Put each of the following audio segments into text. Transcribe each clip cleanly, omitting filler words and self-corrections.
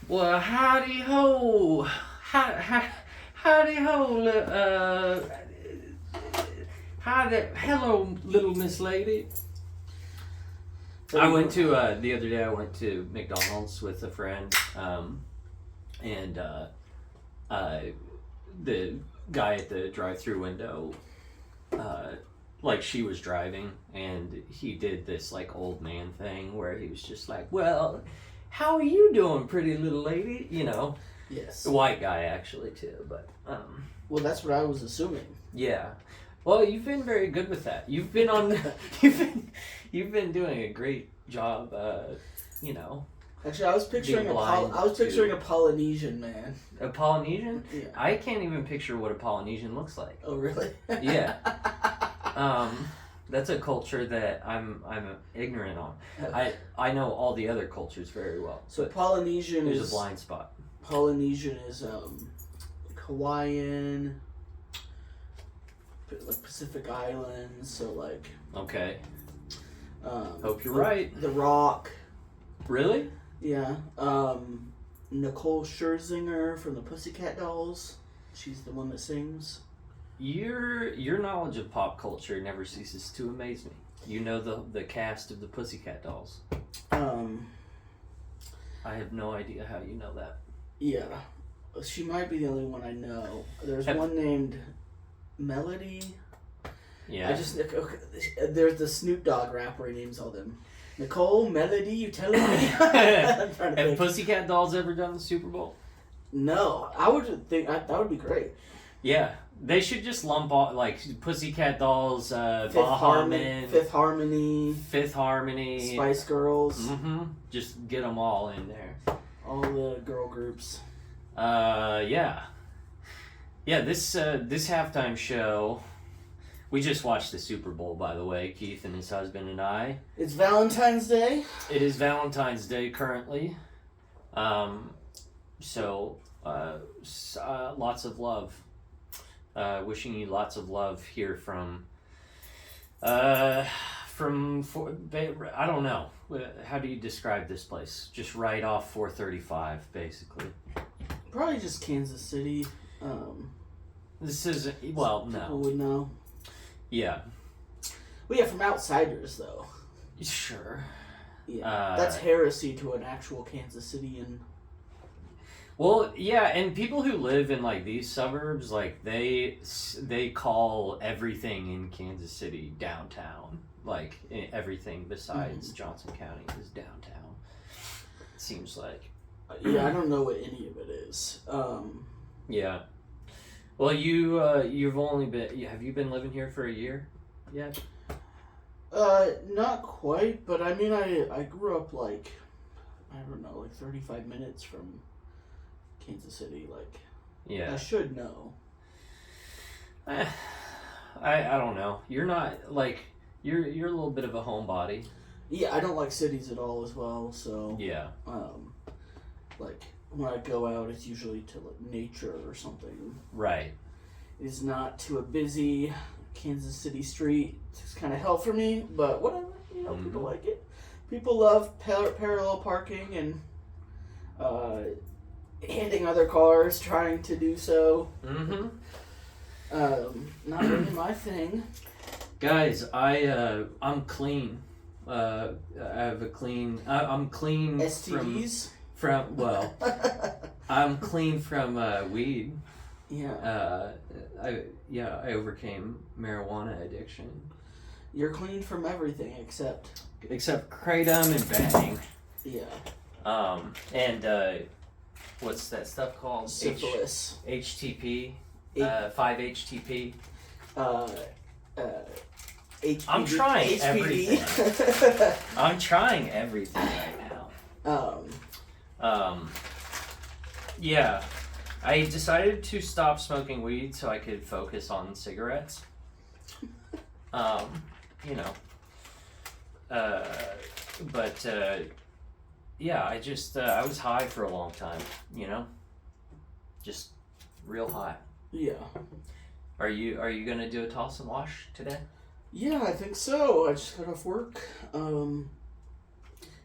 Well, howdy ho, howdy ho, hello, little Miss Lady. I went to the other day. I went to McDonald's with a friend, and the guy at the drive-through window, like she was driving, and he did this like old man thing where he was just like, well. How are you doing, pretty little lady? You know. Yes. The white guy, actually, too. But well, that's what I was assuming. Yeah. Well, you've been very good with that. You've been on. you've been doing a great job. You know. Actually, I was picturing a Polynesian man. A Polynesian? Yeah. I can't even picture what a Polynesian looks like. Oh, really? Yeah. That's a culture that I'm ignorant on. I know all the other cultures very well. So Polynesian there's a blind spot. Polynesian is like Hawaiian, like Pacific Islands. So like. Okay. Hope you're right. The Rock. Really? Yeah. Nicole Scherzinger from the Pussycat Dolls. She's the one that sings. Your knowledge of pop culture never ceases to amaze me. You know the cast of the Pussycat Dolls. I have no idea how you know that. Yeah, she might be the only one I know. There's one named Melody. Yeah. There's the Snoop Dogg rapper. He names all them. Nicole, Melody, you telling me? Have Pussycat Dolls ever done the Super Bowl? No, I would think that would be great. Yeah, they should just lump all like Pussycat Dolls, Fifth Harmony, Spice Girls. Mm-hmm. Just get them all in there. All the girl groups. Yeah. This halftime show. We just watched the Super Bowl, by the way, Keith and his husband and I. It's Valentine's Day. It is Valentine's Day currently. So lots of love. Wishing you lots of love here from I don't know. How do you describe this place? Just right off 435, basically. Probably just Kansas City. This isn't, well, no. People would know. Yeah. Well, yeah, from outsiders, though. Sure. Yeah, that's heresy to an actual Kansas Cityan. Well, yeah, and people who live in like these suburbs, like they call everything in Kansas City downtown. Like everything besides Johnson County is downtown. It seems like. Yeah, I don't know what any of it is. Yeah. Well, you've only been. Have you been living here for a year yet? Not quite, but I mean, I grew up like, I don't know, like 35 minutes from Kansas City. Like, yeah, I should know. I don't know. You're not like you're a little bit of a homebody. Yeah, I don't like cities at all as well. So yeah, like when I go out, it's usually to like nature or something. Right. It's not to a busy Kansas City street. It's kind of hell for me, but whatever. You know, people like it. People love parallel parking and hitting other cars, trying to do so. Mm-hmm. Not really my thing. Guys, I'm clean. I have a clean. I'm clean. STDs. From well, I'm clean from weed. Yeah. I overcame marijuana addiction. You're clean from everything except kratom and bang. Yeah. And what's that stuff called? Syphilis. HTP. 5-HTP. HPD. I'm trying everything. I'm trying everything right now. Yeah. I decided to stop smoking weed so I could focus on cigarettes. You know. But yeah, I just I was high for a long time, you know, just real high. Yeah. Are you gonna do a toss and wash today? Yeah, I think so. I just got off work,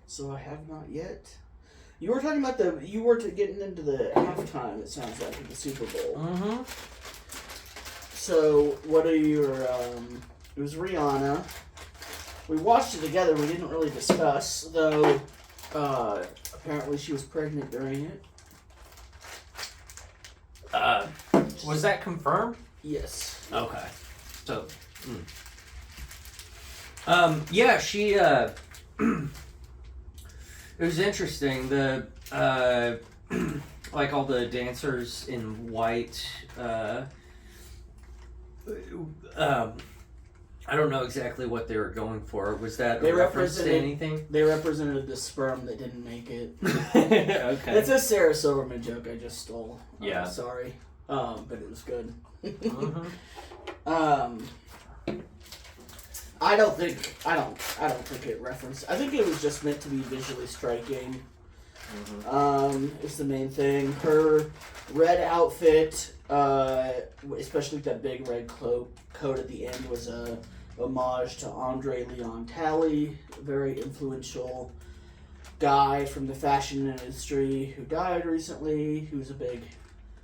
so I have not yet. You were talking about getting into the halftime. It sounds like of the Super Bowl. Mm-hmm. So what are your? It was Rihanna. We watched it together. We didn't really discuss, though. Apparently, she was pregnant during it. Was that confirmed? Yes. Okay. So, yeah, she, it was interesting. The, like all the dancers in white, I don't know exactly what they were going for. Was that a reference to anything? They represented the sperm that didn't make it. Okay. It's a Sarah Silverman joke I just stole. Yeah. Sorry. But it was good. Mm-hmm. I don't think it referenced. I think it was just meant to be visually striking. Mm-hmm. It's the main thing. Her red outfit, especially that big red coat at the end, was a homage to Andre Leon Talley, a very influential guy from the fashion industry who died recently. He was a big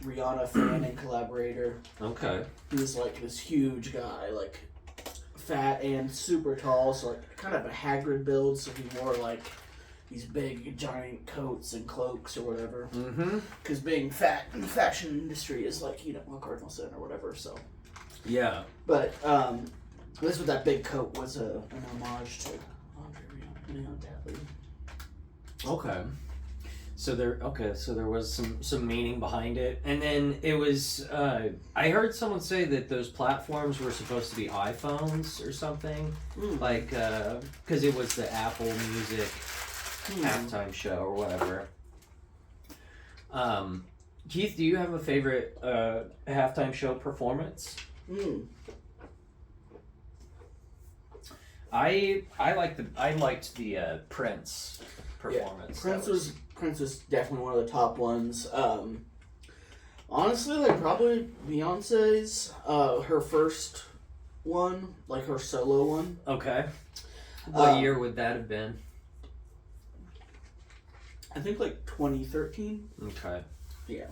Rihanna fan and collaborator. Okay. He was like this huge guy, like fat and super tall, so like kind of a Hagrid build. So he wore like these big giant coats and cloaks or whatever. Mm-hmm. Because being fat in the fashion industry is like, you know, a cardinal sin or whatever. So. Yeah. But this with that big coat was an homage to Andre Leon Talley. Okay. So there was some meaning behind it, and then it was. I heard someone say that those platforms were supposed to be iPhones or something, like because it was the Apple Music halftime show or whatever. Keith, do you have a favorite halftime show performance? I liked the Prince performance. Yeah, Prince was definitely one of the top ones. Honestly, like probably Beyonce's her first one, like her solo one. Okay. What year would that have been? I think like 2013. Okay. Yeah.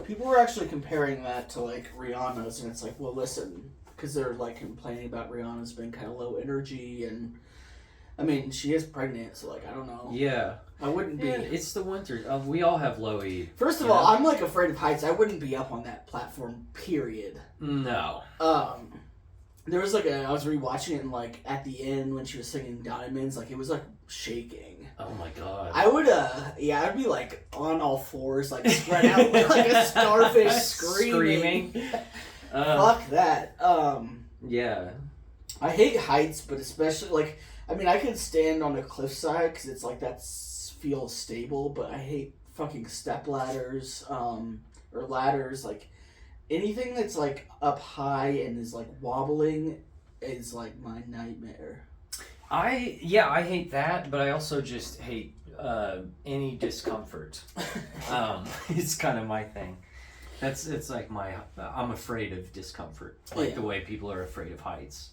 People were actually comparing that to like Rihanna's, and it's like, well, listen, because they're like complaining about Rihanna's being kind of low energy, and I mean, she is pregnant, so like I don't know. Yeah. I wouldn't be. It's the winter. We all have low E. First of all, I'm like afraid of heights. I wouldn't be up on that platform. Period. No. There was like I was rewatching it, and like at the end when she was singing Diamonds, like it was like shaking. Oh my god. I would I'd be like on all fours, like spread out like a starfish screaming. Fuck that. Yeah. I hate heights, but especially like I mean I could stand on a cliffside because it's like that feels stable, but I hate fucking step ladders or ladders, like anything that's like up high and is like wobbling is like my nightmare. I hate that, but I also just hate any discomfort. It's kind of my thing. It's like I'm afraid of discomfort, like the way people are afraid of heights.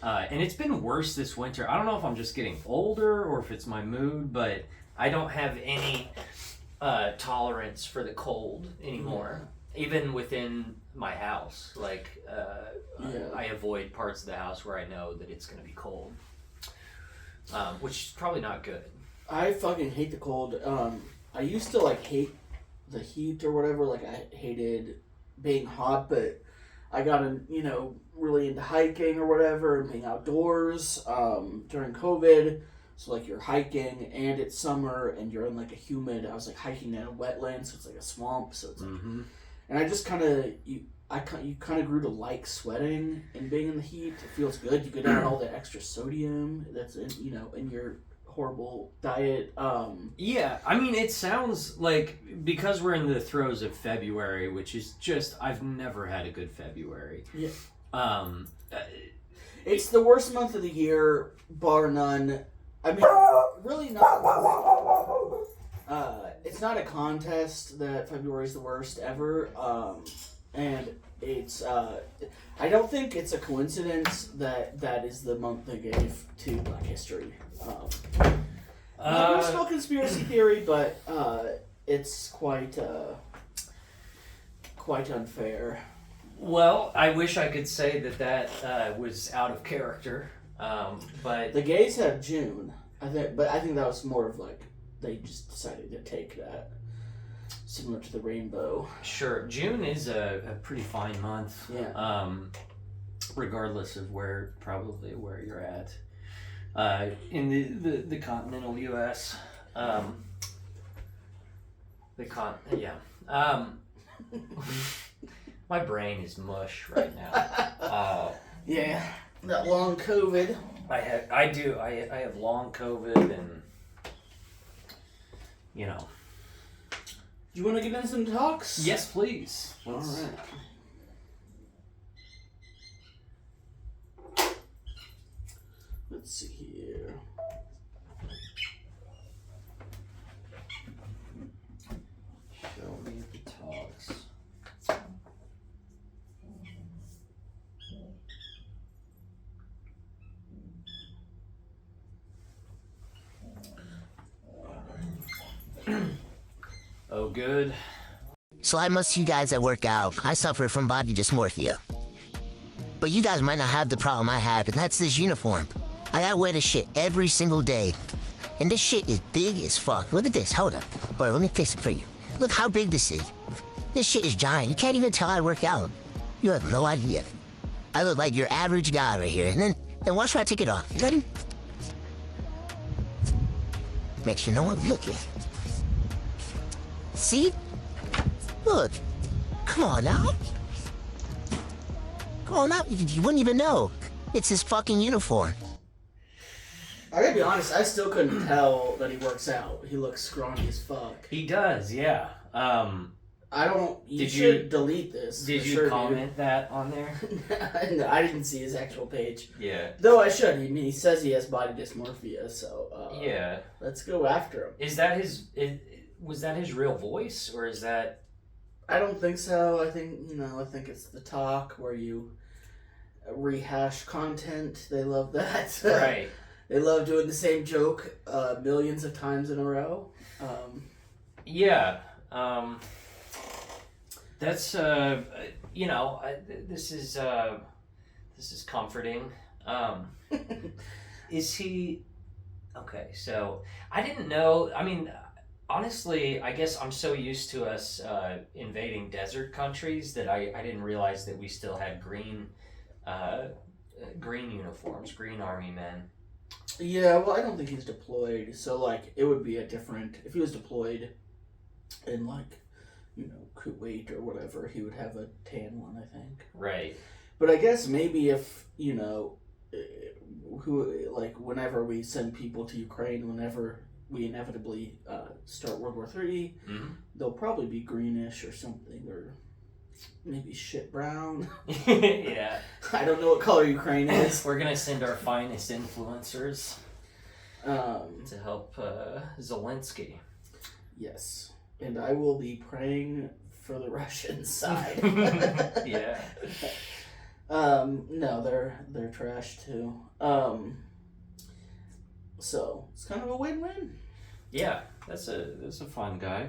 And it's been worse this winter. I don't know if I'm just getting older or if it's my mood, but I don't have any tolerance for the cold anymore. Even within my house, like I avoid parts of the house where I know that it's going to be cold, which is probably not good. I fucking hate the cold. I used to like hate the heat or whatever. Like I hated being hot, but I got really into hiking or whatever and being outdoors during COVID. So like you're hiking and it's summer and you're in like a humid. I was like hiking in a wetland, so it's like a swamp. So it's like, and I just kind of you kind of grew to like sweating and being in the heat. It feels good. You get out all the extra sodium that's in your horrible diet. Yeah, I mean, it sounds like, because we're in the throes of February, which is just, I've never had a good February. Yeah. Um, It's the worst month of the year, bar none. I mean, really not. It's not a contest that February is the worst ever. And it's, I don't think it's a coincidence that is the month they gave to Black History. There's no conspiracy theory, but it's quite unfair. Well, I wish I could say that was out of character, but The gays have June, I think that was more of like they just decided to take that, similar to the rainbow. sure, June is a pretty fine month. Yeah. Regardless of where you're at, in the continental U.S. My brain is mush right now. Yeah, that long COVID. I have long COVID, and you know. Do you want to get into some talks? Yes, please. All right. Let's see here. Show me the talks. Oh, good. So like most of you guys that work out, I suffer from body dysmorphia. But you guys might not have the problem I have, and that's this uniform. I gotta wear this shit every single day. And this shit is big as fuck. Look at this, hold up. Boy, let me fix it for you. Look how big this is. This shit is giant. You can't even tell I work out. You have no idea. I look like your average guy right here. And then watch when I take it off. You ready? Make sure no one looking. See? Look. Come on now. Come on now. You wouldn't even know. It's his fucking uniform. I gotta be honest, I still couldn't tell that he works out. He looks scrawny as fuck. He does, yeah. I don't. You Did should you- delete this. Did for you sure, comment that on there? Dude. No, I didn't see his actual page. Yeah. Though I should. I mean, he says he has body dysmorphia, so Yeah. let's go after him. Is that was that his real voice, or is that? I don't think so. I think it's the talk where you rehash content. They love that. Right. They love doing the same joke millions of times in a row. Yeah. That's this is comforting. Is he okay? So I didn't know. I mean, honestly, I guess I'm so used to us invading desert countries that I didn't realize that we still had green uniforms, green army men. Yeah, well, I don't think he's deployed. So, like, it would be a different... If he was deployed in, like, Kuwait or whatever, he would have a tan one, I think. Right. But I guess maybe if, whenever we send people to Ukraine, whenever we inevitably start World War III, Mm-hmm. they'll probably be greenish or something, or maybe shit brown. Yeah. I don't know what color Ukraine is. We're gonna send our finest influencers to help Zelensky. Yes. And I will be praying for the Russian side. Yeah. No, they're trash too. So it's kind of a win-win. Yeah, that's a fun guy.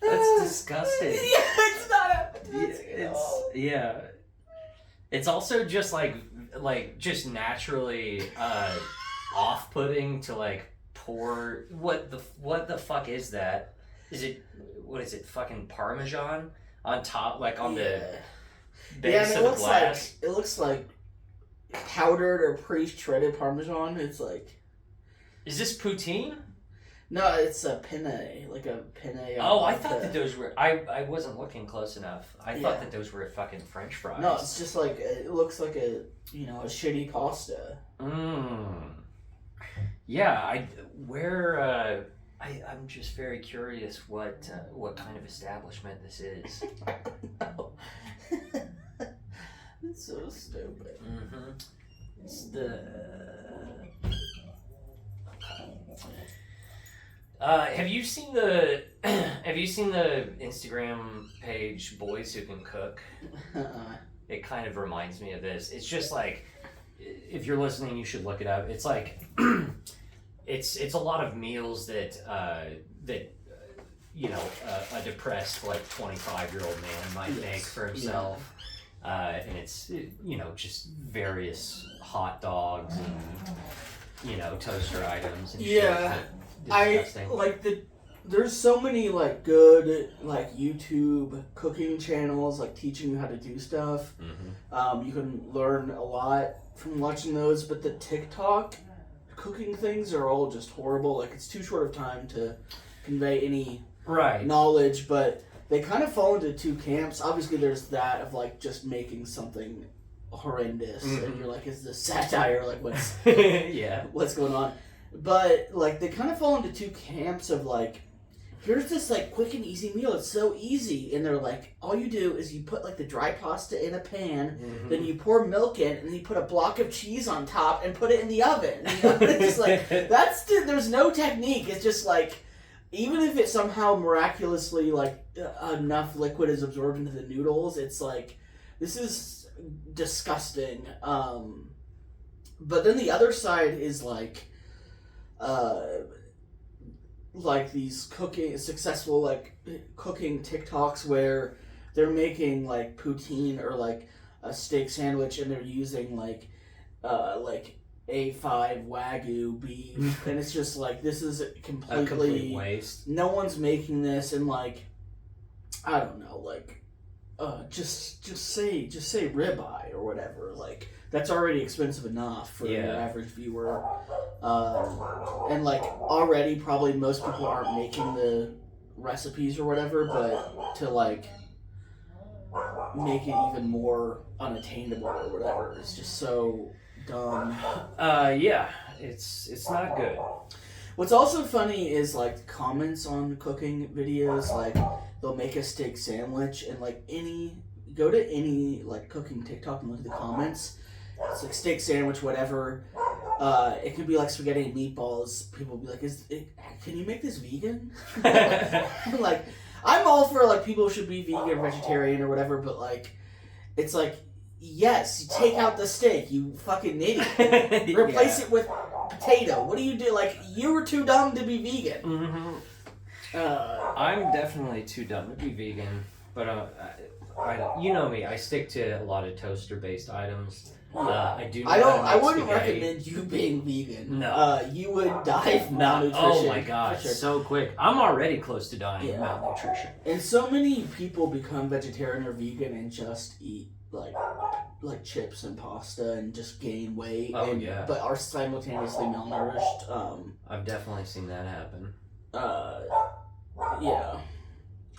That's disgusting. Yeah, it's not appetizing at all. Yeah. It's also just like just naturally off-putting to like pour what the fuck is that? What is it fucking Parmesan on top, like on the base of the glass? It looks like powdered or pre-shredded Parmesan. It's like... Is this poutine? No, it's a penne, like a penne. Oh, I thought that those were... I wasn't looking close enough. I thought that those were fucking French fries. No, it's just like, it looks like a shitty pasta. Yeah, I'm just very curious what kind of establishment this is. No. It's so stupid. Mm-hmm. It's the... have you seen the Instagram page Boys Who Can Cook? It kind of reminds me of this. It's just like, if you're listening, you should look it up. It's like, it's a lot of meals that a depressed like 25-year-old man might make for himself, and it's just various hot dogs and toaster items and shit. There's so many like good like YouTube cooking channels like teaching you how to do stuff. Mm-hmm. You can learn a lot from watching those, but the TikTok cooking things are all just horrible. Like, it's too short of time to convey any knowledge, but they kind of fall into two camps. Obviously, there's that of like just making something horrendous, and you're like, is this satire? Like, what's what's going on? But like, they kind of fall into two camps of like, here's this like quick and easy meal. It's so easy, and they're like, all you do is you put like the dry pasta in a pan, then you pour milk in, and then you put a block of cheese on top and put it in the oven. It's just like there's no technique. It's just like, even if it somehow miraculously like enough liquid is absorbed into the noodles, it's like, this is disgusting. But then the other side is like these successful cooking TikToks where they're making like poutine or like a steak sandwich, and they're using like A5 Wagyu beef, and it's just like, this is a complete waste. No one's making this, and like, I don't know, like just say ribeye or whatever. Like, that's already expensive enough for your average viewer. And like, already probably most people aren't making the recipes or whatever, but to like make it even more unattainable or whatever, it's just so dumb. It's not good. What's also funny is like comments on cooking videos. Like, they'll make a steak sandwich, and like go to any like cooking TikTok and look at the comments. It's like steak sandwich, whatever. It could be like spaghetti and meatballs. People will be like, can you make this vegan? Like, I'm all for like, people should be vegan or vegetarian or whatever, but like, it's like, yes, you take out the steak, you fucking idiot. Replace it with potato. What do you do? Like, you were too dumb to be vegan. Mm-hmm. I'm definitely too dumb to be vegan, but you know me, I stick to a lot of toaster-based items. I wouldn't recommend you being vegan. No. You would die from malnutrition. Oh my god, so quick. I'm already close to dying of malnutrition. And so many people become vegetarian or vegan and just eat like chips and pasta and just gain weight. But are simultaneously malnourished. I've definitely seen that happen. Yeah.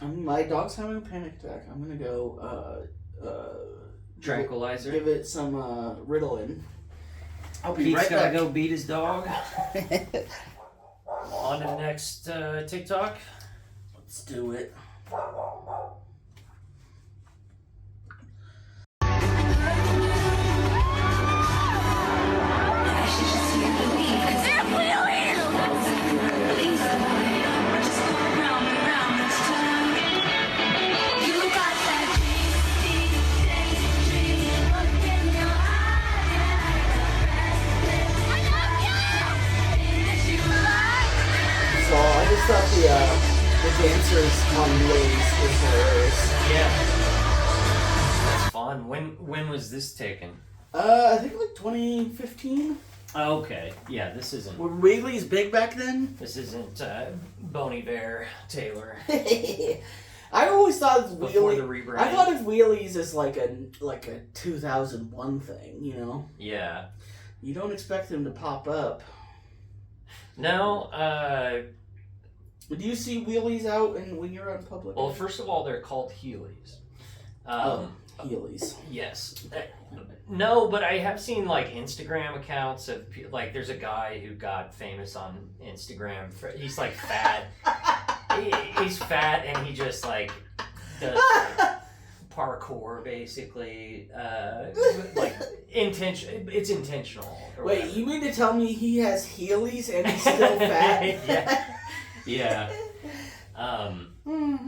My dog's having a panic attack. I'm gonna go tranquilizer. Give it some Ritalin. I'll be right back. Go beat his dog. On to the next TikTok. Let's do it. I thought the dancers on Waze was hilarious. Yeah. That's fun. When was this taken? I think like 2015. Okay. Yeah, this isn't... Were Wrigley's big back then? This isn't Boney Bear Taylor. I always thought of before the wheelie. rebrand. I thought of wheelies as like a 2001 thing. You know. Yeah. You don't expect them to pop up. No. Do you see wheelies out when you're out in public? Well, first of all, they're called Heelys. Heelys. Yes. No, but I have seen like Instagram accounts of like there's a guy who got famous on Instagram. He's like fat. He's fat and he just like does like, parkour basically. Like it's intentional. Wait, you mean to tell me he has Heelys and he's still fat? Yeah.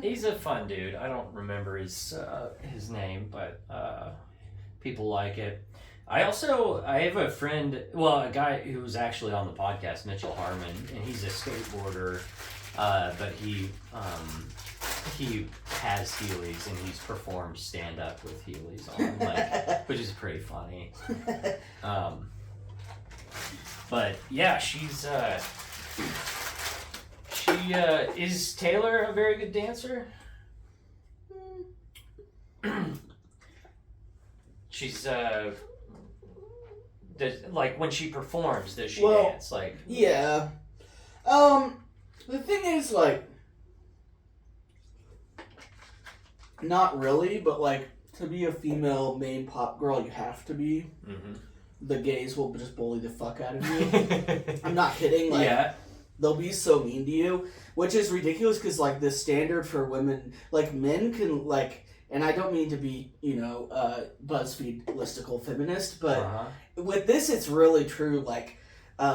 He's a fun dude. I don't remember his name, but people like it. I have a friend, a guy who was actually on the podcast, Mitchell Harmon, and he's a skateboarder, but he has Heelys and he's performed stand up with Heelys on, like, which is pretty funny. But yeah, she's is Taylor a very good dancer? She's like when she performs, does she dance? Like yeah. The thing is, like, not really, but like to be a female main pop girl, you have to be. Mm-hmm. The gays will just bully the fuck out of you. I'm not kidding. Like, yeah. They'll be so mean to you, which is ridiculous because, like, the standard for women, like, men can, like, and I don't mean to be, BuzzFeed listicle feminist, but with this, it's really true. Like,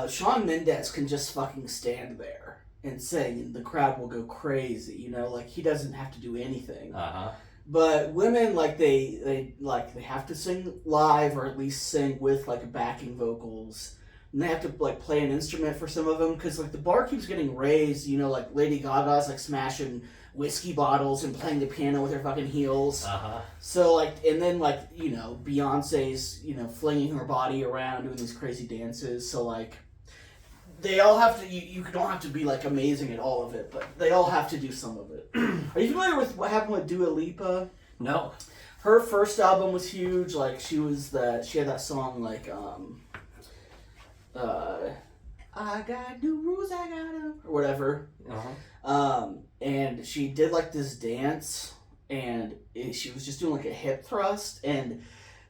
Shawn Mendes can just fucking stand there and sing, and the crowd will go crazy, like, he doesn't have to do anything. But women, like, they have to sing live or at least sing with, like, backing vocals. And they have to, like, play an instrument for some of them because, like, the bar keeps getting raised. Like, Lady Gaga's, like, smashing whiskey bottles and playing the piano with her fucking heels. So, like, and then, like, Beyonce's, flinging her body around doing these crazy dances. So, like, they all have to, you don't have to be, like, amazing at all of it, but they all have to do some of it. Are you familiar with what happened with Dua Lipa? No. Her first album was huge. Like, she had that song, like, I got new rules, I got them, or whatever. And she did like this dance, and she was just doing like a hip thrust, and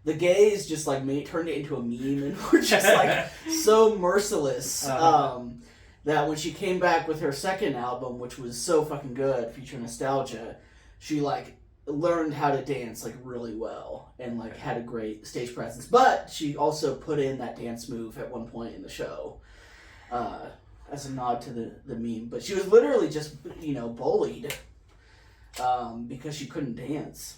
the gays just like turned it into a meme, and were just like so merciless. That when she came back with her second album, which was so fucking good, Future Nostalgia, she like learned how to dance like really well and like had a great stage presence, but she also put in that dance move at one point in the show as a nod to the meme. But she was literally just bullied because she couldn't dance.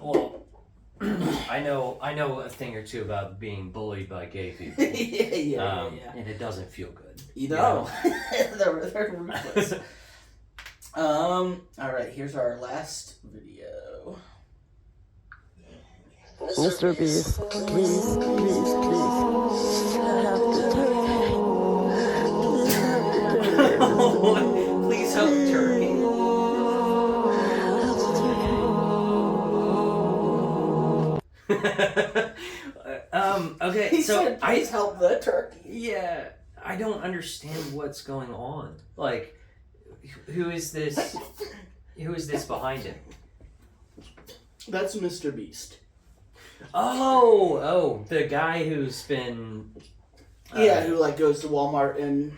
Well, I know a thing or two about being bullied by gay people. yeah. And it doesn't feel good. They're ruthless. Alright, here's our last video. Mr. Beast, please. Please help the turkey. Okay, He so said, please help the turkey. Yeah, I don't understand what's going on. Like, who is this? Who is this behind him? That's Mr. Beast. Oh, the guy who's been... who like goes to Walmart and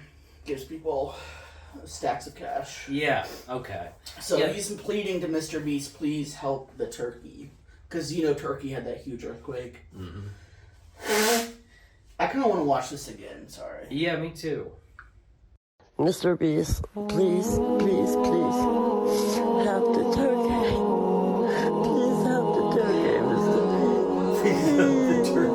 gives people stacks of cash. Yeah, okay. So he's pleading to Mr. Beast, please help the turkey. Because, Turkey had that huge earthquake. I kind of want to watch this again, sorry. Yeah, me too. Mr. Beast, please help the turkey. Please help the turkey, Mr. Beast. Please help the turkey.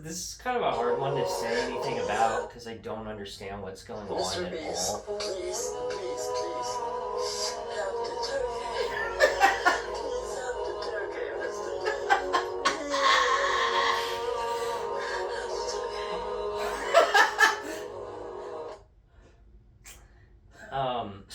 This is kind of a hard one to say anything about because I don't understand what's going on Mr. at Beast, all. please help the turkey. Please help the turkey, Mr.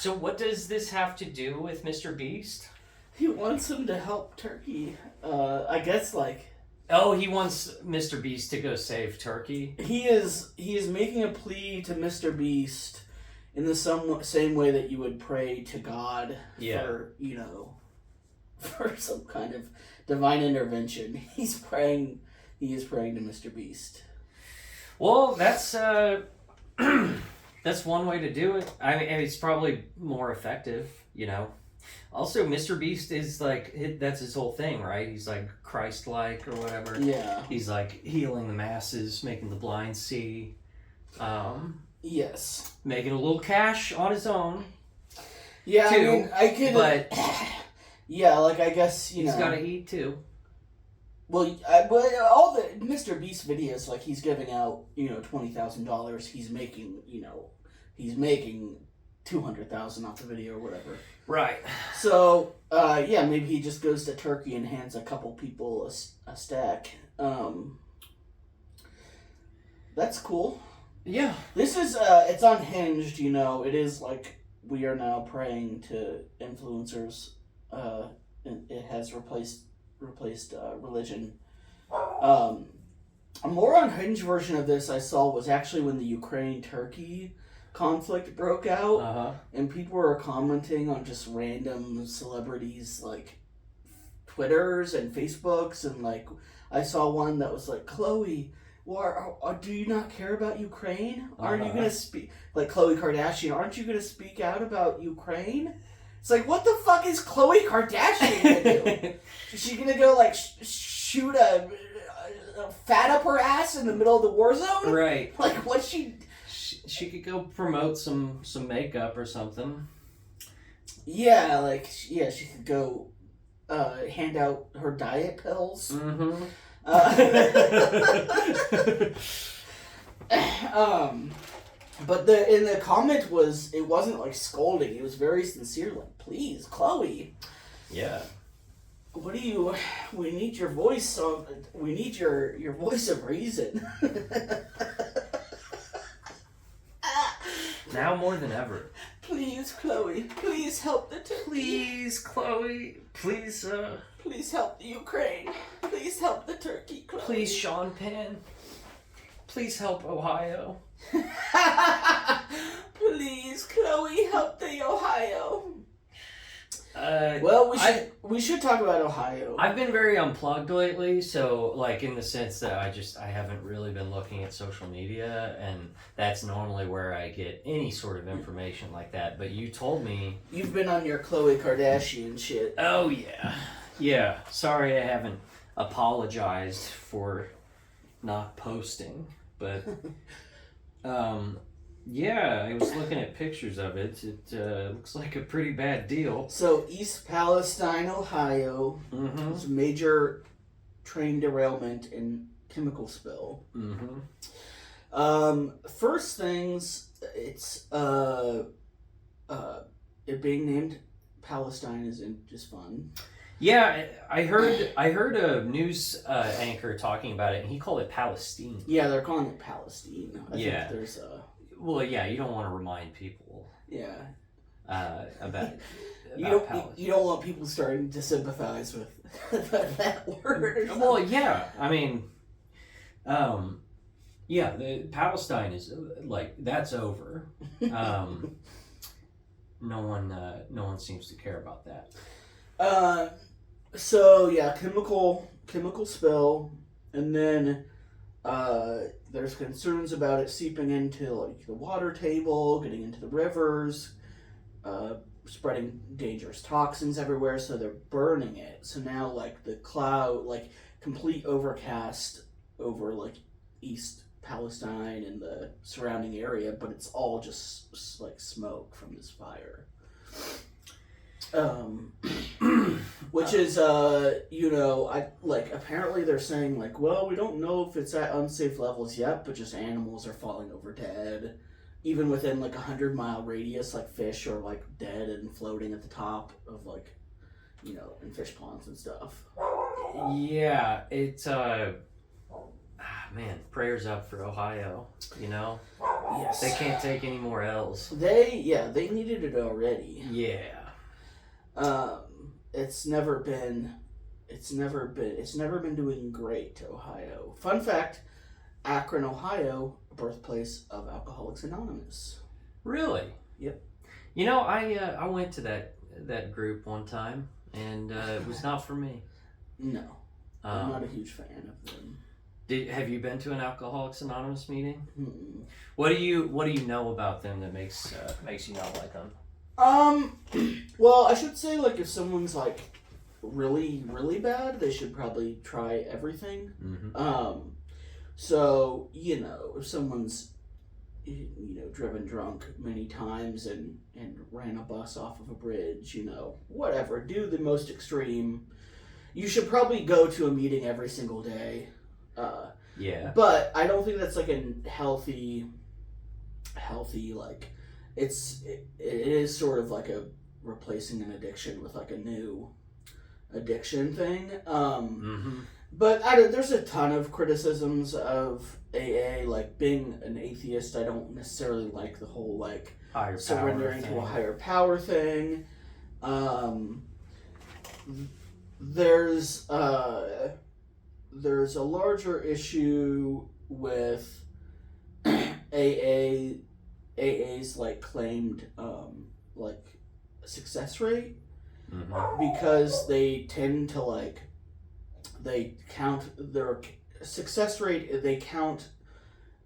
So what does this have to do with Mr. Beast? He wants him to help Turkey. I guess like Oh, he wants Mr. Beast to go save Turkey? he is making a plea to Mr. Beast in the same way that you would pray to God for, for some kind of divine intervention. He is praying to Mr. Beast. Well, that's that's one way to do it. I mean, it's probably more effective, Also, Mr. Beast is like, that's his whole thing, right? He's like Christ-like or whatever. Yeah. He's like healing the masses, making the blind see. Yes. Making a little cash on his own. Yeah, too, I mean, I could... But... yeah, like, I guess, He's gotta eat, too. Well, but all the Mr. Beast videos, like, he's giving out, $20,000. He's making, he's making $200,000 off the video or whatever. Right. So, maybe he just goes to Turkey and hands a couple people a stack. That's cool. Yeah. This is, it's unhinged, It is like we are now praying to influencers. It has replaced religion. A more unhinged version of this I saw was actually when the Ukraine-Turkey conflict broke out, and people were commenting on just random celebrities like Twitters and Facebooks, and like I saw one that was like, Chloe, do you not care about Ukraine? Aren't you gonna speak like Khloe Kardashian? Aren't you gonna speak out about Ukraine? It's like, what the fuck is Khloe Kardashian gonna do? Is she gonna go like shoot a fat up her ass in the middle of the war zone? Right. Like, what's she? She could go promote some makeup or something. Yeah, she could go hand out her diet pills. Mm-hmm. But in the comment it wasn't like scolding. It was very sincere. Like, please, Chloe. Yeah. We need your voice we need your voice of reason. Now more than ever. Please, Chloe. Please help the Turkey. Please, Chloe. Please, Please help the Ukraine. Please help the Turkey, Chloe. Please, Sean Penn. Please help Ohio. Please, Chloe, help the Ohio. We should talk about Ohio. I've been very unplugged lately, so like in the sense that I haven't really been looking at social media, and that's normally where I get any sort of information like that. But you told me you've been on your Khloe Kardashian shit. Oh yeah. Sorry, I haven't apologized for not posting, but yeah, I was looking at pictures of it. It looks like a pretty bad deal. So, East Palestine, Ohio, was a major train derailment and chemical spill. First things, it's it being named Palestine is just fun. Yeah, I heard a news anchor talking about it, and he called it Palestine. Yeah, they're calling it Palestine. I think there's Well, yeah, you don't want to remind people. Yeah. About you don't want people starting to sympathize with that word. Well, yeah, I mean, the Palestine is like that's over. No one seems to care about that. So yeah, chemical spill, and then there's concerns about it seeping into like the water table, getting into the rivers, spreading dangerous toxins everywhere. So they're burning it. So now like the cloud, like complete overcast over like East Palestine and the surrounding area, but it's all just like smoke from this fire. Which is, apparently they're saying, like, well, we don't know if it's at unsafe levels yet, but just animals are falling over dead. Even within, like, 100-mile radius, like, fish are, like, dead and floating at the top of, like, in fish ponds and stuff. Yeah, it's, man, prayers up for Ohio, Yes. They can't take any more L's. They needed it already. Yeah. It's never been doing great, Ohio. Fun fact, Akron, Ohio, birthplace of Alcoholics Anonymous. Really? Yep. You know, I went to that group one time, and it was not for me. No, I'm not a huge fan of them. Have you been to an Alcoholics Anonymous meeting? Mm-mm. What do you know about them that makes you not like them? Well, I should say, like, if someone's like really, really bad, they should probably try everything. Mm-hmm. So, if someone's, driven drunk many times and ran a bus off of a bridge, whatever, do the most extreme. You should probably go to a meeting every single day. Yeah. But I don't think that's like a healthy, like, it is sort of like a replacing an addiction with like a new addiction thing. Mm-hmm. But there's a ton of criticisms of AA. Like, being an atheist, I don't necessarily like the whole like Higher surrendering power to a thing. higher power thing. There's a larger issue with AA's like claimed like success rate, Mm-hmm. because they tend to like they count their success rate. They count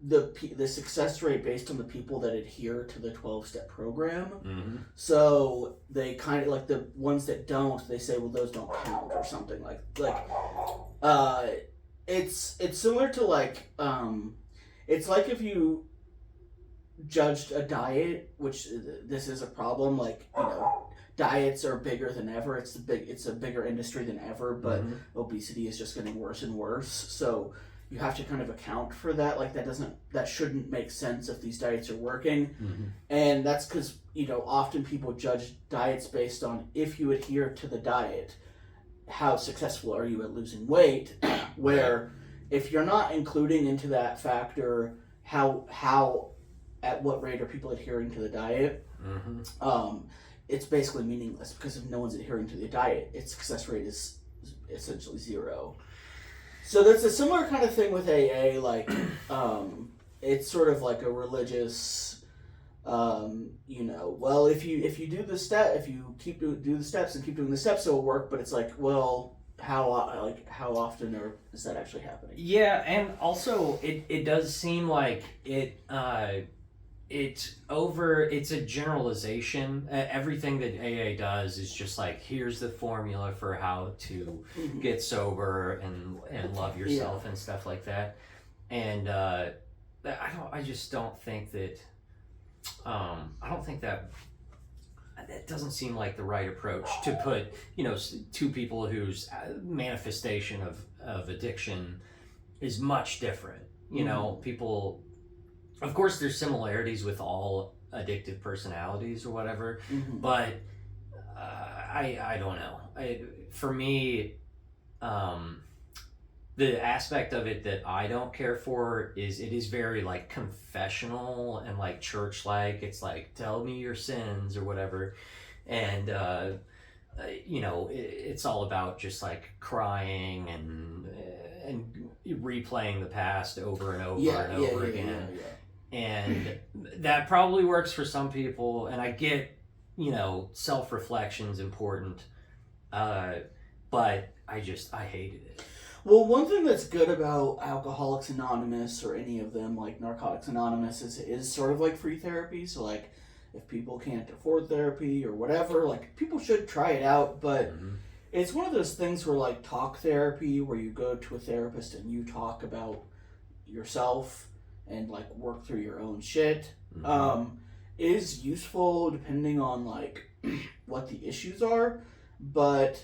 the success rate based on the people that adhere to the 12-step program. Mm-hmm. So they kind of like the ones that don't. They say, well, those don't count or something like. It's similar to like it's like if you judged a diet, which this is a problem. Like, diets are bigger than ever. It's a bigger industry than ever, but Mm-hmm. obesity is just getting worse and worse. So you have to kind of account for that. Like, that shouldn't make sense if these diets are working. Mm-hmm. And that's because, often people judge diets based on if you adhere to the diet, how successful are you at losing weight, where if you're not including into that factor how at what rate are people adhering to the diet, Mm-hmm. it's basically meaningless, because if no one's adhering to the diet, its success rate is essentially zero. So that's a similar kind of thing with AA. Like, it's sort of like a religious, well, if you do the step, if you do the steps and keep doing the steps, it'll work. But it's like, well, how often is that actually happening? Yeah, and also it does seem like it's a generalization. Everything that AA does is just like, here's the formula for how to get sober and love yourself and stuff like that. And I just don't think that that doesn't seem like the right approach to put, two people whose manifestation of addiction is much different. People, of course, there's similarities with all addictive personalities or whatever, but I don't know. For me, the aspect of it that I don't care for is it is very like confessional and like church-like. It's like, tell me your sins or whatever, and it's all about just like crying and replaying the past over and over again. And that probably works for some people, and I get, self-reflection's important, but I hated it. Well, one thing that's good about Alcoholics Anonymous, or any of them, like Narcotics Anonymous, is sort of like free therapy. So, like, if people can't afford therapy or whatever, like, people should try it out. But it's one of those things where, like, talk therapy, where you go to a therapist and you talk about yourself and, like, work through your own shit, is useful depending on, like, what the issues are. But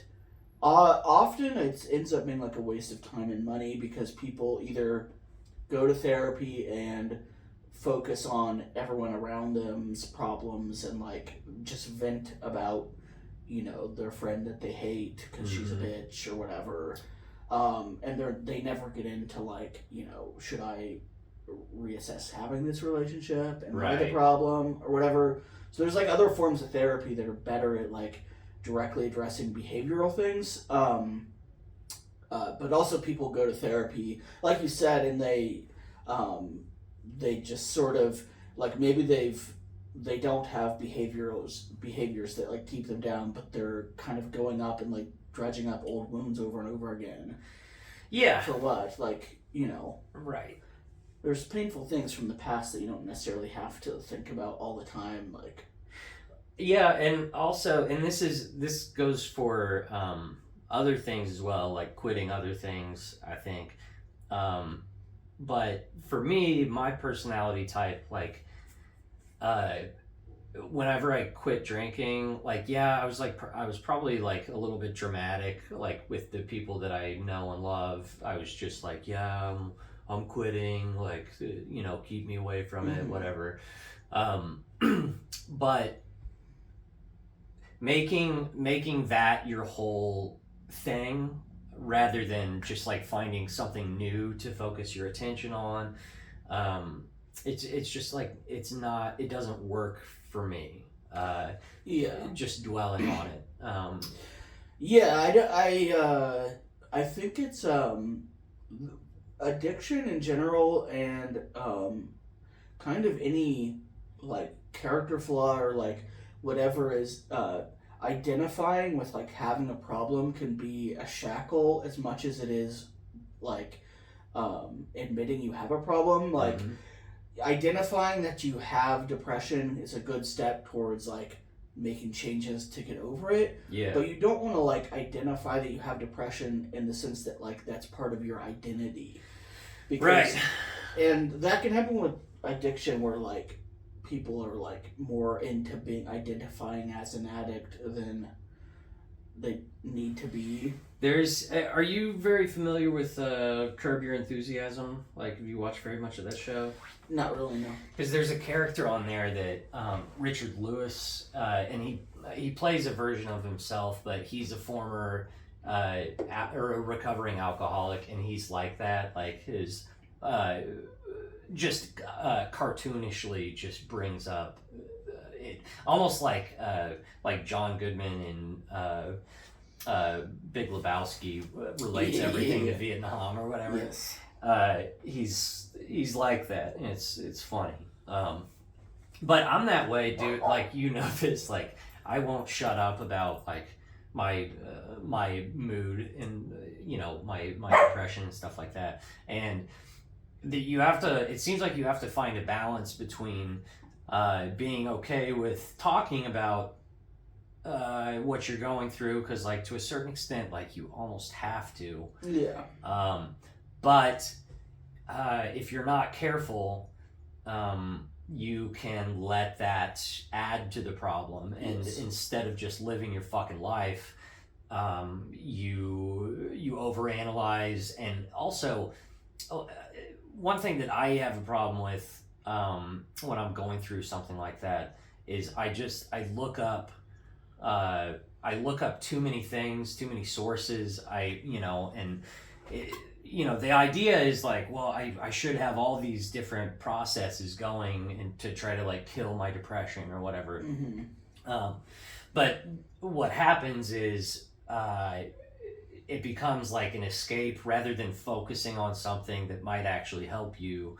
often it ends up being like a waste of time and money, because people either go to therapy and focus on everyone around them's problems and like just vent about, their friend that they hate because she's a bitch or whatever, and they never get into like, should I reassess having this relationship and why Right. the problem or whatever. So there's like other forms of therapy that are better at like directly addressing behavioral things. But also people go to therapy, like you said, and they just sort of like maybe they don't have behaviors that like keep them down, but they're kind of going up and like dredging up old wounds over and over again. Yeah. For what? Like, you know, Right. there's painful things from the past that you don't necessarily have to think about all the time. Like, Yeah, and also, and this goes for other things as well, like quitting other things, I think. But for me, my personality type, like, whenever I quit drinking, like, yeah, I was probably like a little bit dramatic, like with the people that I know and love. I was just like, yeah, I'm quitting, like, you know, keep me away from it, whatever. But making that your whole thing rather than just like finding something new to focus your attention on, it's just like it doesn't work for me. yeah, Just dwelling on it. yeah. I think it's addiction in general and kind of any like character flaw or like whatever is identifying with like having a problem can be a shackle as much as it is like admitting you have a problem. Like identifying that you have depression is a good step towards like making changes to get over it. Yeah. But you don't want to like identify that you have depression in the sense that like that's part of your identity. Because, Right. And that can happen with addiction where like people are like more into being identifying as an addict than they need to be. Are you very familiar with Curb Your Enthusiasm? Like, have you watched very much of that show? Not really, no. Because there's a character on there that Richard Lewis, and he plays a version of himself, but he's a former or a recovering alcoholic, and he's like that. Like his just cartoonishly just brings up it almost like John Goodman in Big Lebowski relates everything to Vietnam or whatever. Yes. He's like that, and it's funny. But I'm that way, dude. Like, you know this. Like, I won't shut up about like my mood and you know my depression and stuff like that. And you have to. It seems like you have to find a balance between being okay with talking about what you're going through, because like to a certain extent, like you almost have to. Yeah. But if you're not careful, you can let that add to the problem, and instead of just living your fucking life, you overanalyze. And also, one thing that I have a problem with when I'm going through something like that is I look up too many things, too many sources. The idea is like, well, I should have all these different processes going and to try to like kill my depression or whatever. But what happens is it becomes like an escape rather than focusing on something that might actually help you.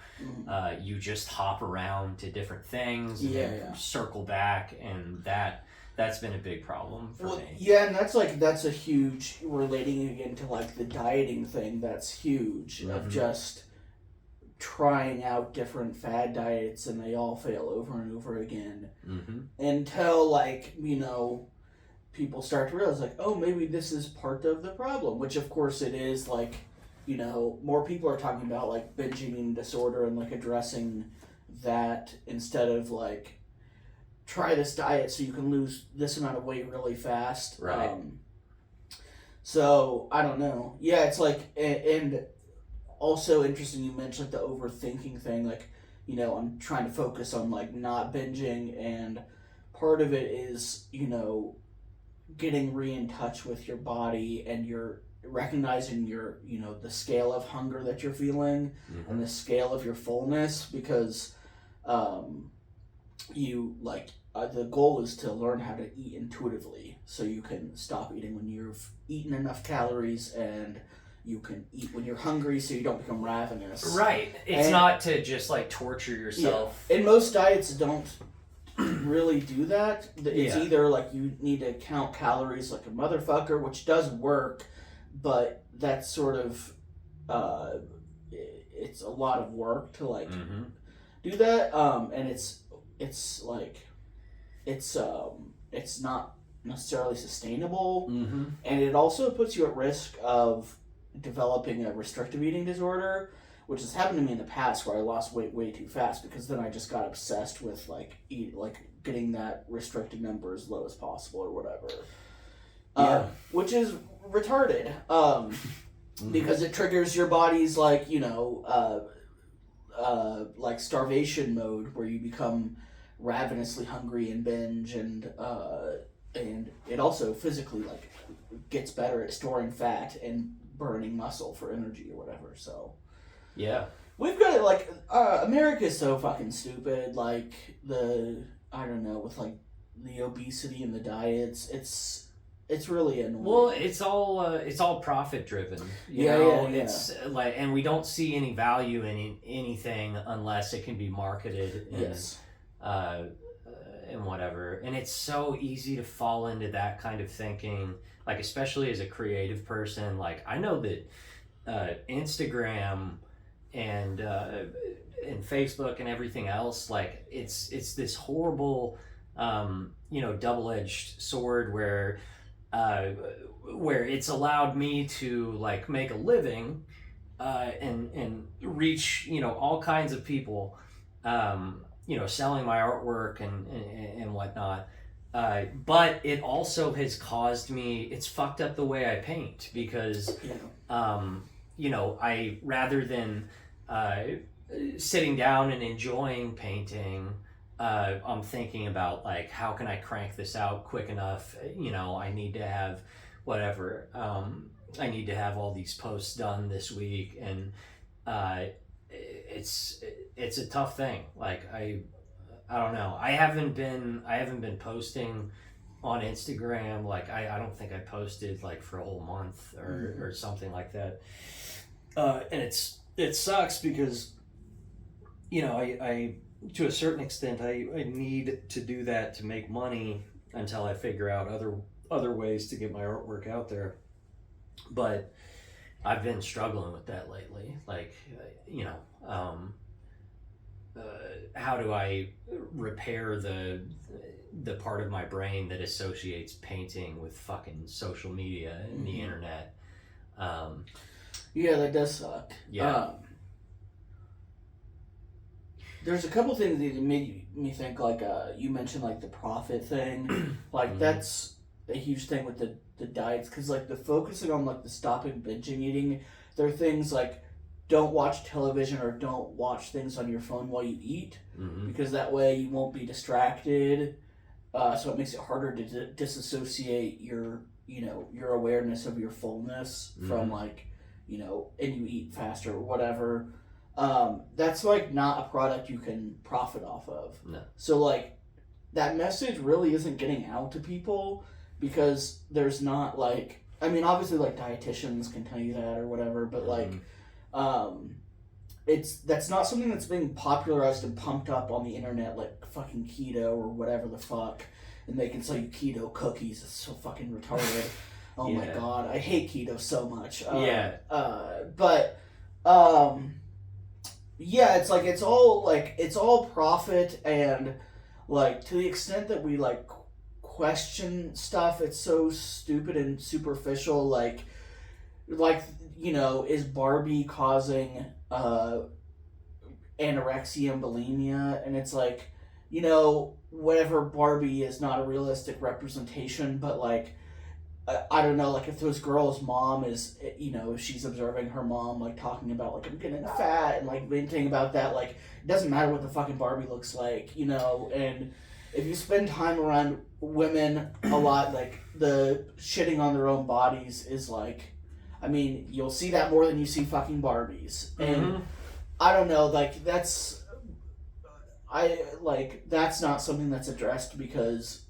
You just hop around to different things and then circle back, and that's been a big problem for me. Yeah, and that's a huge, relating again to like the dieting thing, that's huge, of just trying out different fad diets and they all fail over and over again until like, you know, people start to realize like, oh, maybe this is part of the problem, which of course it is. Like, you know, more people are talking about like binge eating disorder and like addressing that instead of like, try this diet so you can lose this amount of weight really fast. Right. So I don't know. Yeah, it's like, and also interesting you mentioned like the overthinking thing. Like, you know, I'm trying to focus on like not binging, and part of it is, you know, getting in touch with your body and your recognizing your, the scale of hunger that you're feeling and the scale of your fullness, because the goal is to learn how to eat intuitively, so you can stop eating when you've eaten enough calories, and you can eat when you're hungry, so you don't become ravenous. Right. It's not to just like torture yourself. Yeah. And most diets don't really do that. It's either like you need to count calories like a motherfucker, which does work, but that's sort of it's a lot of work to like do that. And it's not necessarily sustainable, and it also puts you at risk of developing a restrictive eating disorder, which has happened to me in the past, where I lost weight way too fast because then I just got obsessed with getting that restricted number as low as possible or whatever. Which is retarded, because it triggers your body's like starvation mode, where you become ravenously hungry and binge, and it also physically like gets better at storing fat and burning muscle for energy or whatever. So we've got it like America's so fucking stupid. Like with like the obesity and the diets, it's really annoying. Well, it's all profit driven. You know? It's like, and we don't see any value in anything unless it can be marketed. And whatever, and it's so easy to fall into that kind of thinking, like especially as a creative person. Like I know that Instagram and Facebook and everything else, like it's this horrible double-edged sword where it's allowed me to like make a living and reach all kinds of people, selling my artwork and whatnot. But it also has caused me, it's fucked up the way I paint, because, I, rather than sitting down and enjoying painting, I'm thinking about like, how can I crank this out quick enough? I need to have whatever, I need to have all these posts done this week. And, it's a tough thing. Like I don't know. I haven't been posting on Instagram. Like I don't think I posted like for a whole month or something like that. And it sucks because I to a certain extent I need to do that to make money until I figure out other ways to get my artwork out there. But I've been struggling with that lately. Like, how do I repair the part of my brain that associates painting with fucking social media and the internet? That does suck. There's a couple things that made me think, like, you mentioned, like, the profit thing. Like, that's a huge thing with the diets, because, like, the focusing on, like, the stopping binging eating, there are things like, don't watch television or don't watch things on your phone while you eat, because that way you won't be distracted. So it makes it harder to disassociate your awareness of your fullness from, like, and you eat faster or whatever. That's like not a product you can profit off of. No. So like that message really isn't getting out to people, because there's not like, I mean, obviously like dietitians can tell you that or whatever, but like, that's not something that's being popularized and pumped up on the internet like fucking keto or whatever the fuck, and they can sell you keto cookies. It's so fucking retarded. Oh my god, I hate keto so much. It's like it's all profit, and like to the extent that we like question stuff, it's so stupid and superficial. Like is Barbie causing anorexia and bulimia? And it's like, whatever, Barbie is not a realistic representation, but like I don't know, like if this girl's mom is, if she's observing her mom like talking about like I'm getting fat and like venting about that, like it doesn't matter what the fucking Barbie looks like, and if you spend time around women a lot, like the shitting on their own bodies is like I mean, you'll see that more than you see fucking Barbies. And Mhm. I don't know, like, that's not something that's addressed because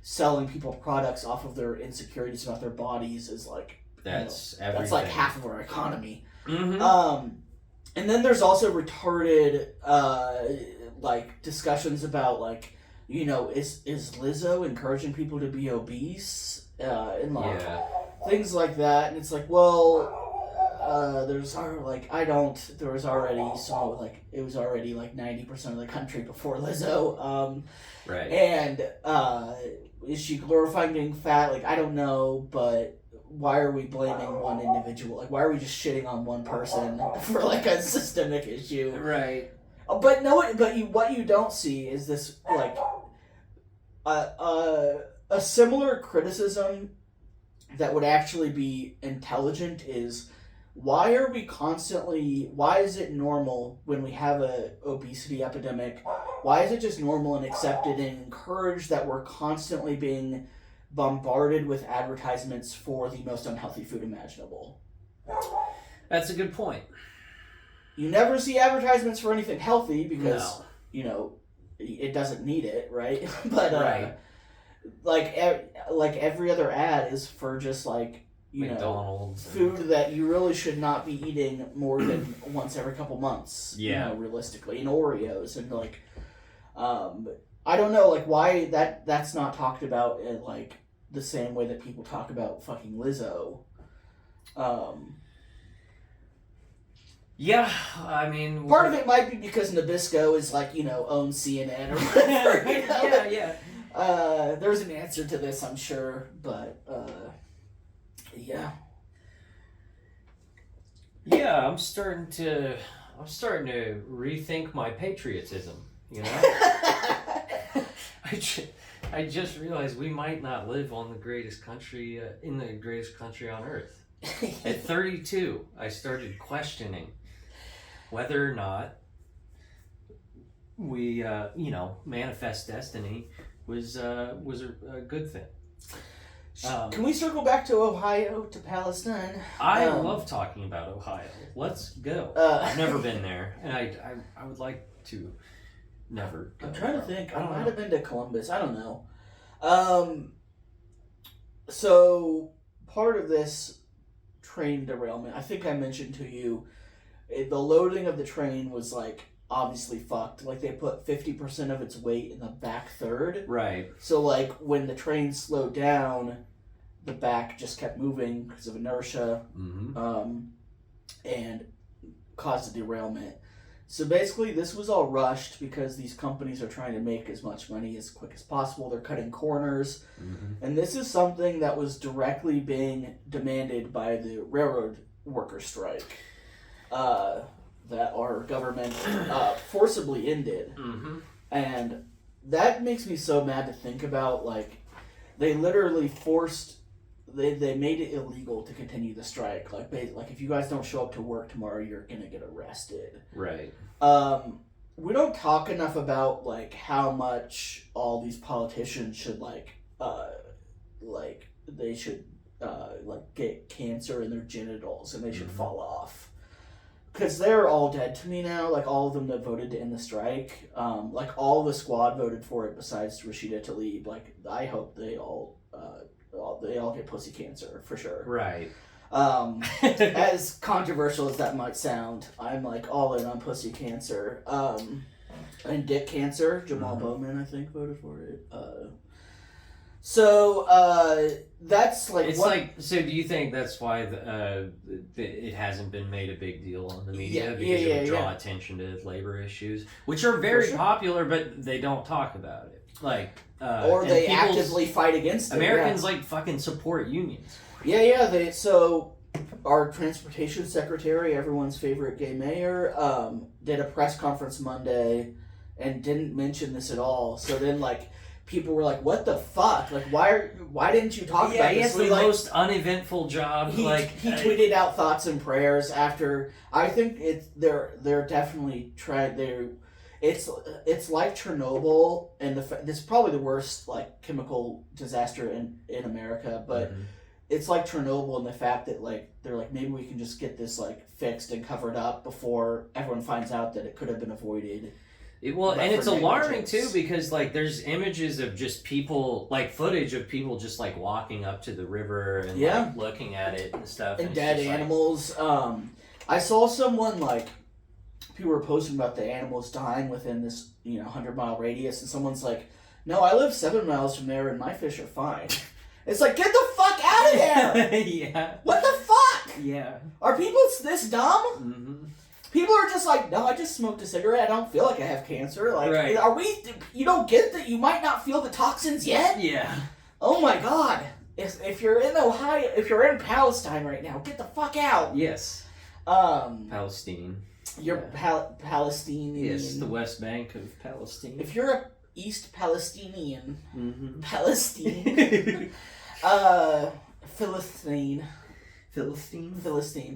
selling people products off of their insecurities about their bodies is like, That's everything. that's like half of our economy. Mhm. And then there's also retarded like discussions about like, you know, is Lizzo encouraging people to be obese and like things like that, and it's like, well, it was already like 90% of the country before Lizzo, Right. and is she glorifying being fat? Like, I don't know, but why are we blaming one individual? Like, why are we just shitting on one person for like a systemic issue? Right. But no, what you don't see is this like a similar criticism that would actually be intelligent is why is it normal when we have a obesity epidemic? Why is it just normal and accepted and encouraged that we're constantly being bombarded with advertisements for the most unhealthy food imaginable? That's a good point. You never see advertisements for anything healthy because, No. you know, it doesn't need it, right? But Right. like every other ad is for just like, you McDonald's know, food that you really should not be eating more than once every couple months. Yeah. You know, realistically, and Oreos and like, I don't know, like why that's not talked about in like the same way that people talk about fucking Lizzo. Yeah, I mean, Part of it might be because Nabisco is like, you know, owns CNN or whatever. You know? yeah. There's an answer to this, I'm sure, but yeah. Yeah, I'm starting to rethink my patriotism. You know, I just realized we might not live on the greatest country in the greatest country on earth. At 32, I started questioning whether or not we, manifest destiny was a good thing. Can we circle back to Ohio, to Palestine? I love talking about Ohio. Let's go. I've never been there, and I would like to never go. I'm trying to think. I might have been to Columbus. I don't know. So part of this train derailment, I think I mentioned to you, the loading of the train was like obviously fucked. Like they put 50% of its weight in the back third. Right. So like when the train slowed down, the back just kept moving because of inertia, and caused a derailment. So basically this was all rushed because these companies are trying to make as much money as quick as possible. They're cutting corners. And this is something that was directly being demanded by the railroad worker strike that our government forcibly ended. And that makes me so mad to think about. Like, they literally they made it illegal to continue the strike. Like if you guys don't show up to work tomorrow, you're gonna get arrested. Right. We don't talk enough about like how much all these politicians should they should get cancer in their genitals and they should fall off. Because they're all dead to me now. Like all of them that voted to end the strike, like all the squad voted for it besides Rashida Tlaib. Like I hope they all get pussy cancer for sure. Right. As controversial as that might sound, I'm like all in on pussy cancer. And dick cancer. Jamal Bowman, I think, voted for it. So that's like it's like. So do you think that's why it hasn't been made a big deal in the media because it would draw attention to labor issues, which are very popular, but they don't talk about it. Like or they actively fight against it. Americans like fucking support unions. Yeah. So our transportation secretary, everyone's favorite gay mayor, did a press conference Monday and didn't mention this at all. So then like people were like, "What the fuck? Like, why didn't you talk about this?" Yeah, he has the most uneventful job. He tweeted out thoughts and prayers after. I think they're definitely trying. It's like Chernobyl, and this is probably the worst like chemical disaster in America, but it's like Chernobyl in the fact that like they're like maybe we can just get this like fixed and covered up before everyone finds out that it could have been avoided. And it's alarming too because like there's images of just people, like footage of people just like walking up to the river and like looking at it and stuff. And dead animals. I saw someone like people were posting about the animals dying within this 100-mile radius, and someone's like, "No, I live 7 miles from there, and my fish are fine." It's like, get the fuck out of there! Yeah. What the fuck? Yeah. Are people this dumb? Mm-hmm. People are just like, no, I just smoked a cigarette. I don't feel like I have cancer. Like, right. Are we? You don't get that? You might not feel the toxins yet. Yeah. Oh my god! If you're in Ohio, if you're in Palestine right now, get the fuck out. Yes. Palestine. You're Palestinian. Yes, the West Bank of Palestine. If you're a East Palestinian, Palestine, Philistine,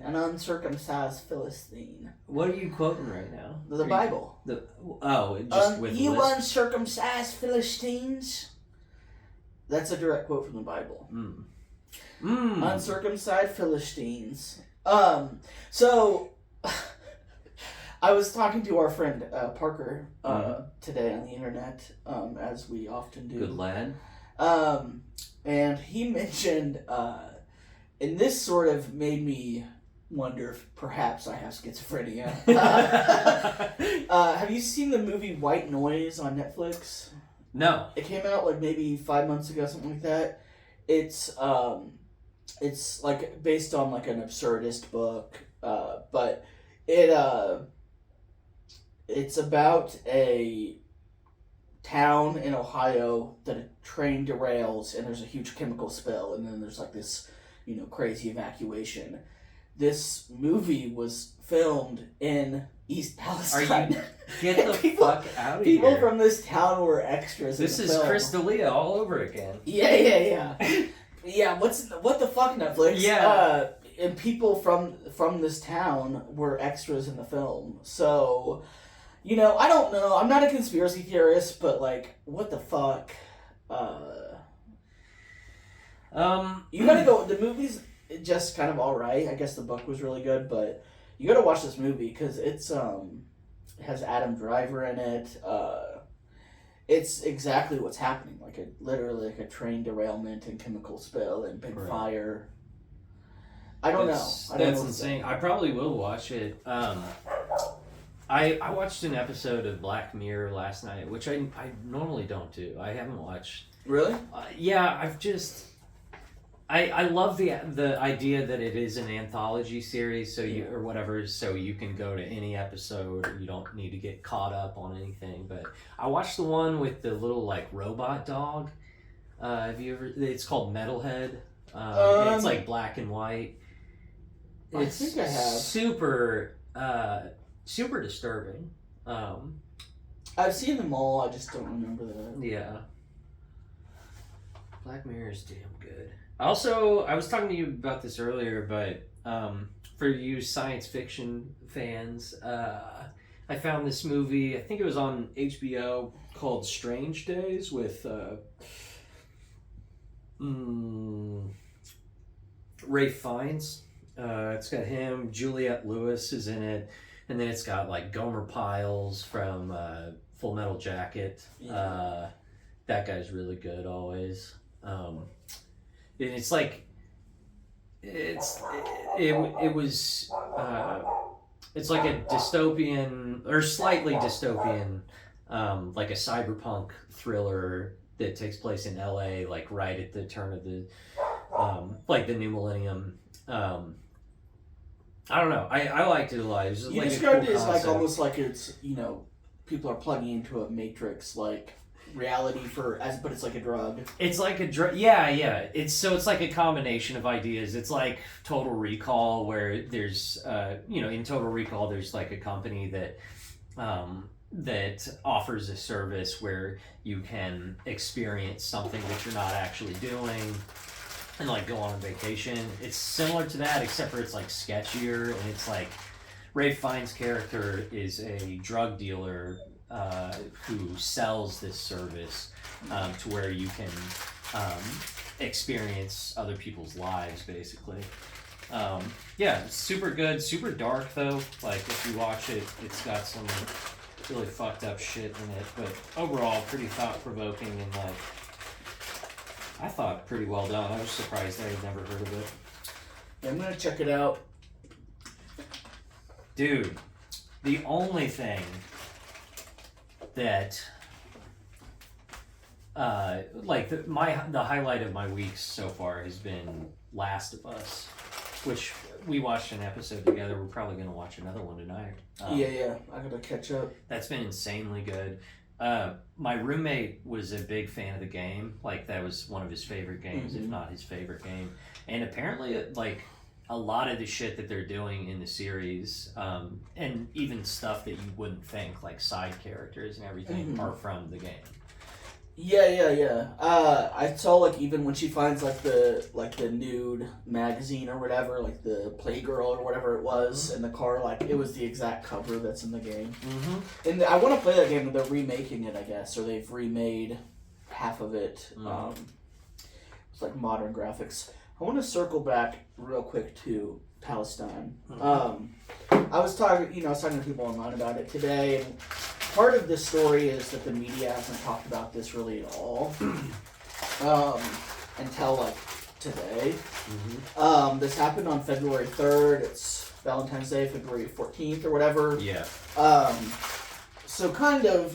an uncircumcised Philistine. What are you quoting right now? The Bible. With you uncircumcised Philistines. That's a direct quote from the Bible. Uncircumcised Philistines. So I was talking to our friend Parker today on the internet, as we often do. Good lad. And he mentioned, and this sort of made me wonder if perhaps I have schizophrenia. Have you seen the movie White Noise on Netflix? No. It came out like maybe 5 months ago, something like that. It's like based on like an absurdist book, but it's about a town in Ohio that a train derails and there's a huge chemical spill, and then there's like this, crazy evacuation. This movie was filmed in East Palestine. Get the fuck out of here. People from this town were extras. This is Chris D'Elia all over again. Yeah. Yeah, what the fuck, Netflix? Yeah. And people from this town were extras in the film. So, I don't know. I'm not a conspiracy theorist, but like, what the fuck? You gotta go. The movie's just kind of alright. I guess the book was really good, but you gotta watch this movie because it has Adam Driver in it. It's exactly what's happening. Literally a train derailment and chemical spill and big fire. I don't know. That's insane. I probably will watch it. I watched an episode of Black Mirror last night, which I normally don't do. I haven't watched. Really? Yeah, I've just. I love the idea that it is an anthology series, or whatever, so you can go to any episode. You don't need to get caught up on anything. But I watched the one with the little like robot dog. Have you ever? It's called Metalhead. It's like black and white. I think I have. Super disturbing. I've seen them all. I just don't remember that. Yeah. Black Mirror is damn good. Also, I was talking to you about this earlier, but for you science fiction fans, I found this movie, I think it was on HBO, called Strange Days with Ray Fiennes. It's got him, Juliette Lewis is in it, and then it's got like Gomer Pyle from Full Metal Jacket. Yeah. That guy's really good always. It's like it was it's like a dystopian or slightly dystopian, like a cyberpunk thriller that takes place in LA, like right at the turn of the like the new millennium. I don't know. I liked it a lot. It was You like described a cool it as like concept. almost like it's people are plugging into a matrix like reality but it's like a drug. It's like a drug. Yeah. It's like a combination of ideas. It's like Total Recall, where there's in Total Recall there's like a company that that offers a service where you can experience something that you're not actually doing and like go on a vacation. It's similar to that, except for it's like sketchier, and it's like Ray Fiennes' character is a drug dealer who sells this service to where you can experience other people's lives, basically. Yeah, super good, super dark though. Like if you watch it, it's got some really fucked up shit in it, but overall pretty thought provoking and like I thought pretty well done. I was surprised I had never heard of it. Yeah, I'm gonna check it out. Dude, the only thing that the highlight of my week so far has been Last of Us, which we watched an episode together. We're probably gonna watch another one tonight. Yeah, I gotta catch up. That's been insanely good. My roommate was a big fan of the game. Like that was one of his favorite games, if not his favorite game. And apparently, like a lot of the shit that they're doing in the series, and even stuff that you wouldn't think, like side characters and everything, are from the game. Yeah. I saw like even when she finds like the nude magazine or whatever, like the Playgirl or whatever it was in the car, like it was the exact cover that's in the game. And I want to play that game, but they're remaking it, I guess, or they've remade half of it. It's like modern graphics. I want to circle back real quick to Palestine. I was talking to people online about it today, and part of the story is that the media hasn't talked about this really at all until like today. This happened on February 3rd. It's Valentine's Day, February 14th or whatever. Yeah. So kind of,